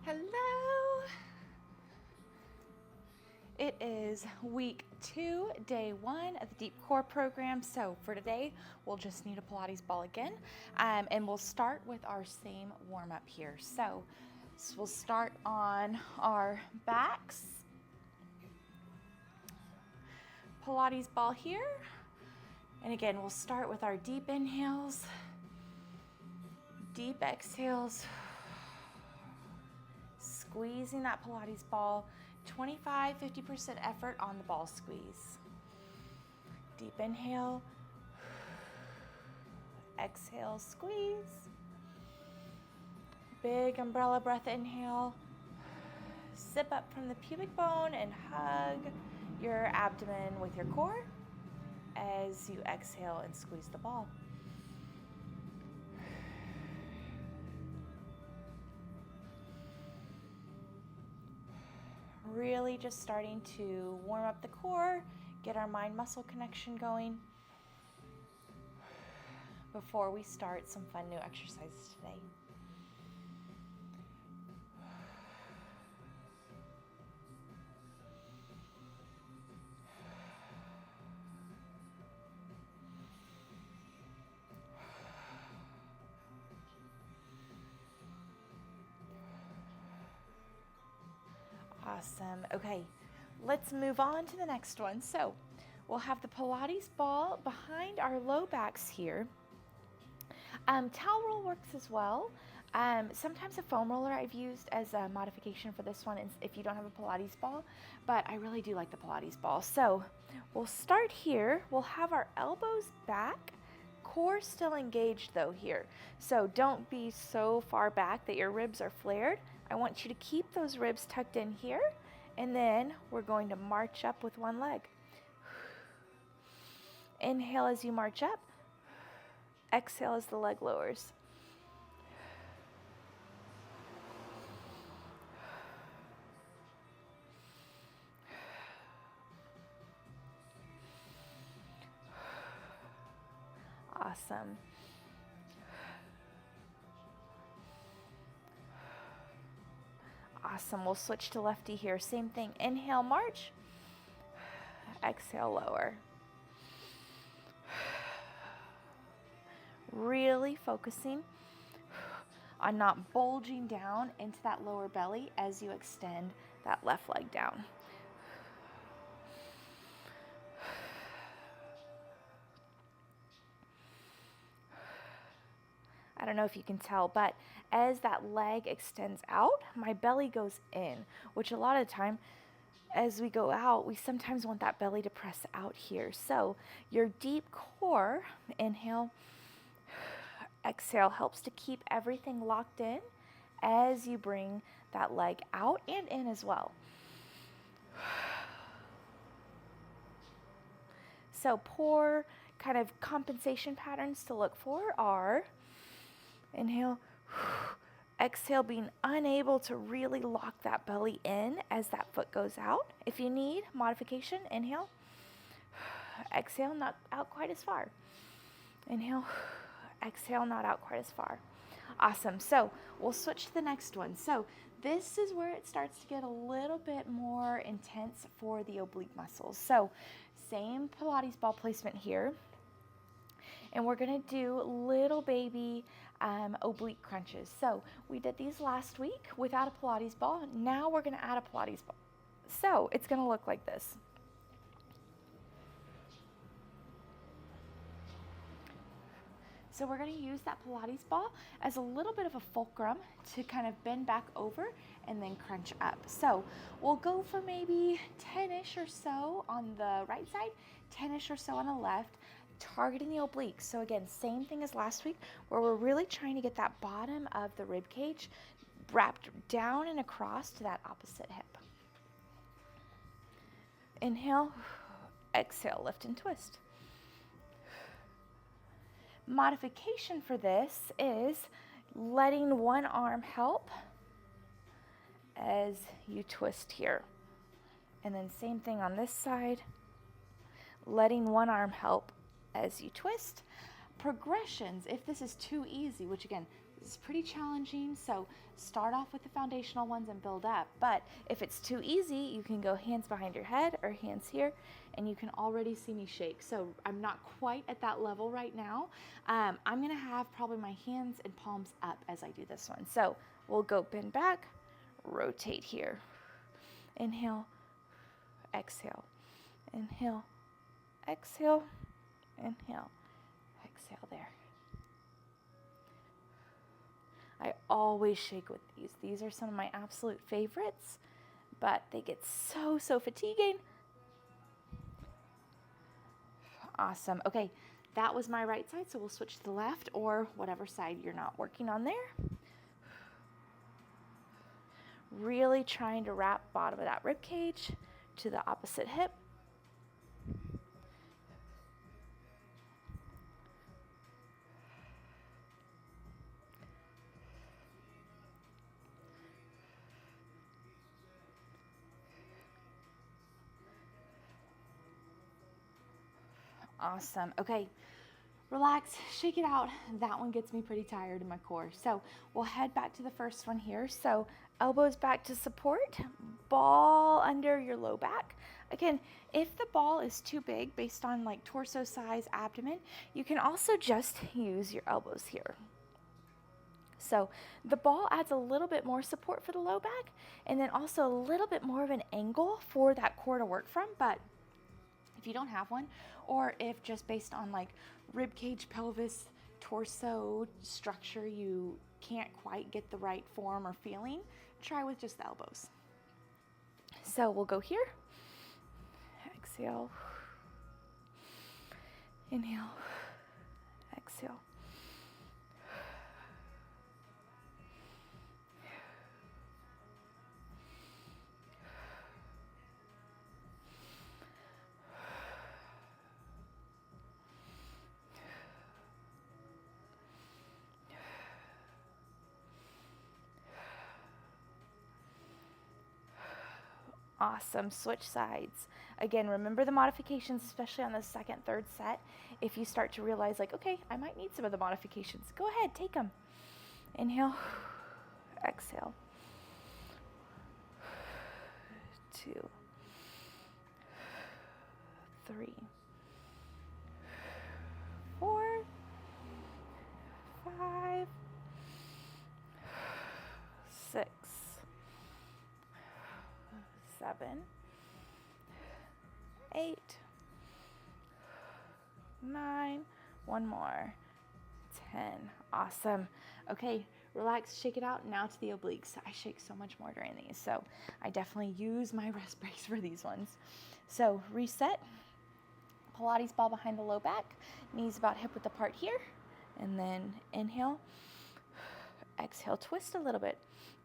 Hello. It is week 2, day 1 of the Deep Core program. So for today, we'll just need a Pilates ball again, and we'll start with our same warm up here. So we'll start on our backs. Pilates ball here. And again, we'll start with our deep inhales, deep exhales, squeezing that Pilates ball, 25-50% effort on the ball squeeze. Deep inhale, exhale, squeeze. Big umbrella breath inhale. Sip up from the pubic bone and hug your abdomen with your core as you exhale and squeeze the ball. Really just starting to warm up the core, get our mind-muscle connection going before we start some fun new exercises today. Awesome. Okay, let's move on to the next one. So we'll have the Pilates ball behind our low backs here. Towel roll works as well. Sometimes a foam roller I've used as a modification for this one if you don't have a Pilates ball, but I really do like the Pilates ball. So we'll start here. We'll have our elbows back, core still engaged though here. So don't be so far back that your ribs are flared. I want you to keep those ribs tucked in here, and then we're going to march up with one leg. Inhale as you march up. Exhale as the leg lowers. Awesome. Awesome. We'll switch to lefty here. Same thing. Inhale, march. Exhale, lower. Really focusing on not bulging down into that lower belly as you extend that left leg down. I don't know if you can tell, but as that leg extends out, my belly goes in, which a lot of the time as we go out, we sometimes want that belly to press out here. So your deep core, inhale, exhale, helps to keep everything locked in as you bring that leg out and in as well. So poor kind of compensation patterns to look for are inhale, exhale, being unable to really lock that belly in as that foot goes out. If you need modification, inhale, exhale, not out quite as far. Inhale, exhale, not out quite as far. Awesome. So we'll switch to the next one. So this is where it starts to get a little bit more intense for the oblique muscles. So same Pilates ball placement here. And we're going to do little baby oblique crunches. So we did these last week without a Pilates ball. Now we're going to add a Pilates ball. So it's going to look like this. So we're going to use that Pilates ball as a little bit of a fulcrum to kind of bend back over and then crunch up. So we'll go for maybe 10-ish or so on the right side, 10-ish or so on the left, targeting the obliques. So again, same thing as last week, where we're really trying to get that bottom of the rib cage wrapped down and across to that opposite hip. Inhale, exhale, lift and twist. Modification for this is letting one arm help as you twist here. And then same thing on this side, letting one arm help as you twist. progressions, if this is too easy, which again, this is pretty challenging, so start off with the foundational ones and build up. But if it's too easy, you can go hands behind your head or hands here, and you can already see me shake. So I'm not quite at that level right now. I'm gonna have probably my hands and palms up as I do this one. So we'll go bend back, rotate here. Inhale, exhale, inhale, exhale, inhale, exhale there. I always shake with these. These are some of my absolute favorites, but they get so fatiguing. Awesome. Okay, that was my right side, so we'll switch to the left or whatever side you're not working on there. Really trying to wrap bottom of that rib cage to the opposite hip. Awesome. Okay, relax, shake it out. That one gets me pretty tired in my core. So we'll head back to the first one here. So elbows back to support, ball under your low back. Again, if the ball is too big based on like torso size, abdomen, you can also just use your elbows here. So the ball adds a little bit more support for the low back, and then also a little bit more of an angle for that core to work from. But if you don't have one, or if just based on like rib cage, pelvis, torso structure, you can't quite get the right form or feeling, try with just the elbows. So we'll go here. Exhale. Inhale. Exhale. Awesome. Switch sides. Again, remember the modifications, especially on the second, third set. If you start to realize like, okay, I might need some of the modifications, go ahead, take them. Inhale, exhale. 2, 3, 4, 5, 6, 7, 8, 9, one more, 10. Awesome. Okay, relax, shake it out. Now to the obliques. I shake so much more during these, so I definitely use my rest breaks for these ones. So reset, Pilates ball behind the low back, knees about hip width apart here, and then inhale, exhale, twist a little bit,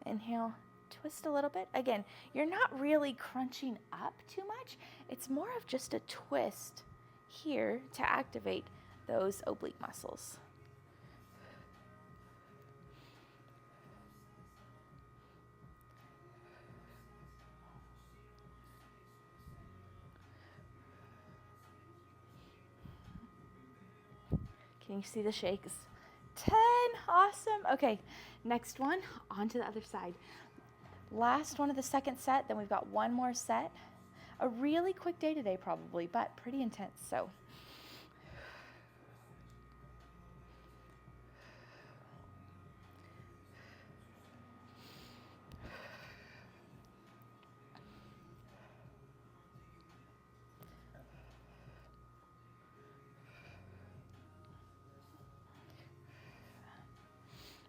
inhale, twist a little bit. Again, you're not really crunching up too much. It's more of just a twist here to activate those oblique muscles. Can you see the shakes? 10, awesome. Okay, next one, on to the other side. Last one of the second set, then we've got one more set. A really quick day today probably, but pretty intense, so.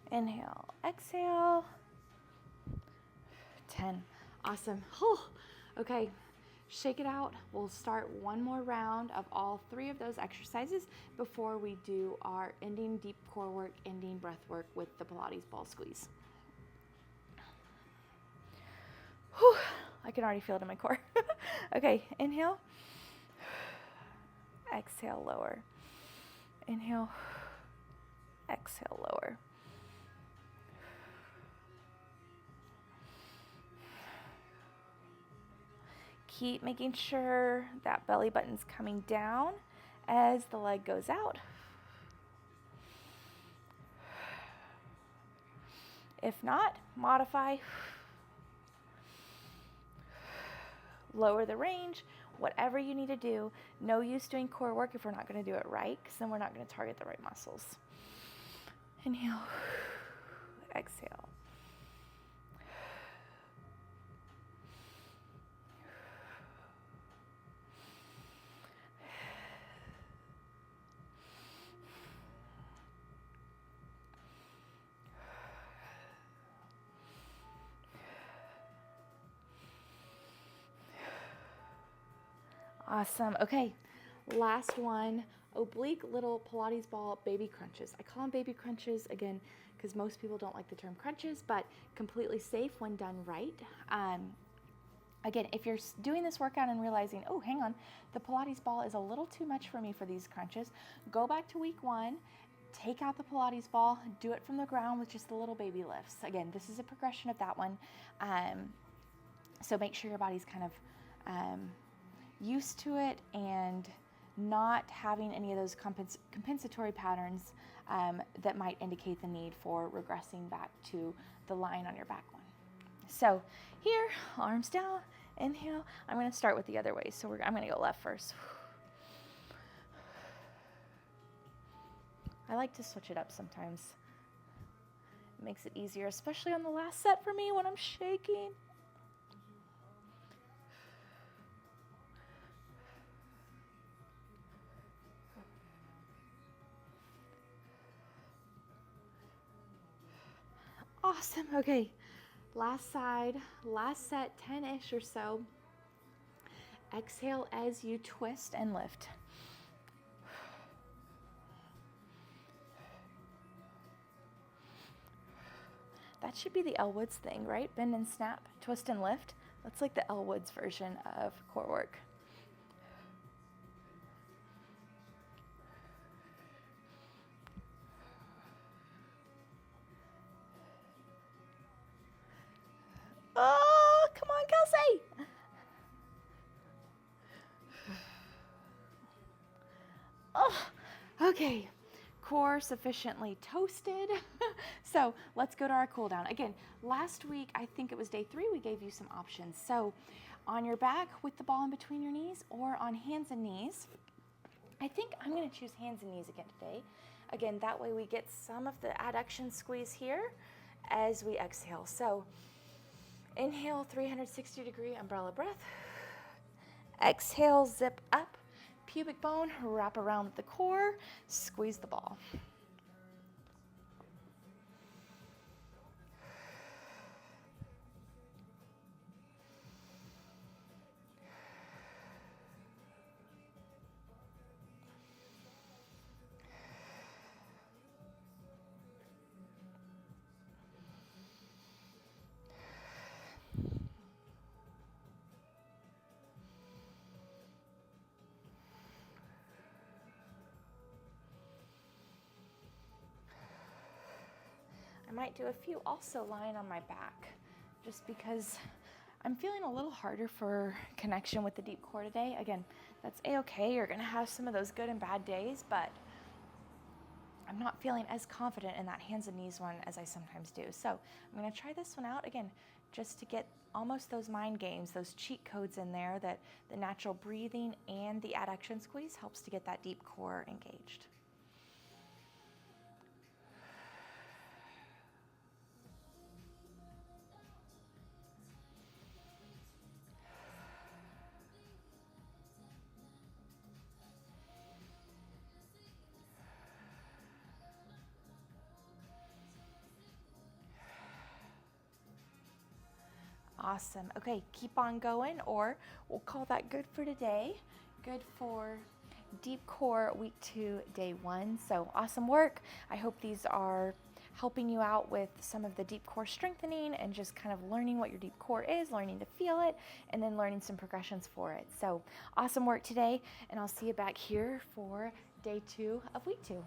Inhale, exhale. 10. Awesome. Oh, okay, shake it out. We'll start one more round of all 3 of those exercises before we do our ending deep core work, ending breath work with the Pilates ball squeeze. Whew, I can already feel it in my core. Okay, inhale. Exhale, lower. Inhale. Exhale, lower. Keep making sure that belly button's coming down as the leg goes out. If not, modify, lower the range, whatever you need to do. No use doing core work if we're not going to do it right, because then we're not going to target the right muscles. Inhale, exhale. Awesome. Okay, last one, oblique little Pilates ball baby crunches. I call them baby crunches, again, because most people don't like the term crunches, but completely safe when done right. Again, if you're doing this workout and realizing, oh, hang on, the Pilates ball is a little too much for me for these crunches, go back to week 1, take out the Pilates ball, do it from the ground with just the little baby lifts. Again, this is a progression of that one. So make sure your body's kind of used to it and not having any of those compensatory patterns that might indicate the need for regressing back to the line on your back one. So here, arms down, inhale. I'm going to start with the other way. So I'm going to go left first. I like to switch it up sometimes. It makes it easier, especially on the last set for me when I'm shaking. Awesome. Okay, last side, last set, 10-ish or so. Exhale as you twist and lift. That should be the Elwood's thing, right? Bend and snap, twist and lift. That's like the Elwood's version of core work. Oh, come on, Kelsey. Oh, okay. Core sufficiently toasted. So let's go to our cool down. Again, last week, I think it was day 3, we gave you some options. So on your back with the ball in between your knees or on hands and knees. I think I'm going to choose hands and knees again today. Again, that way we get some of the adduction squeeze here as we exhale. So inhale, 360-degree umbrella breath. Exhale, zip up. Pubic bone, wrap around the core, squeeze the ball. I might do a few also lying on my back, just because I'm feeling a little harder for connection with the deep core today. Again, that's a-okay. You're going to have some of those good and bad days, but I'm not feeling as confident in that hands and knees one as I sometimes do. So I'm going to try this one out again, just to get almost those mind games, those cheat codes in there that the natural breathing and the adduction squeeze helps to get that deep core engaged. Awesome. Okay, keep on going, or we'll call that good for today. Good for deep core week 2, day 1. So awesome work. I hope these are helping you out with some of the deep core strengthening and just kind of learning what your deep core is, learning to feel it, and then learning some progressions for it. So awesome work today, and I'll see you back here for day 2 of week 2.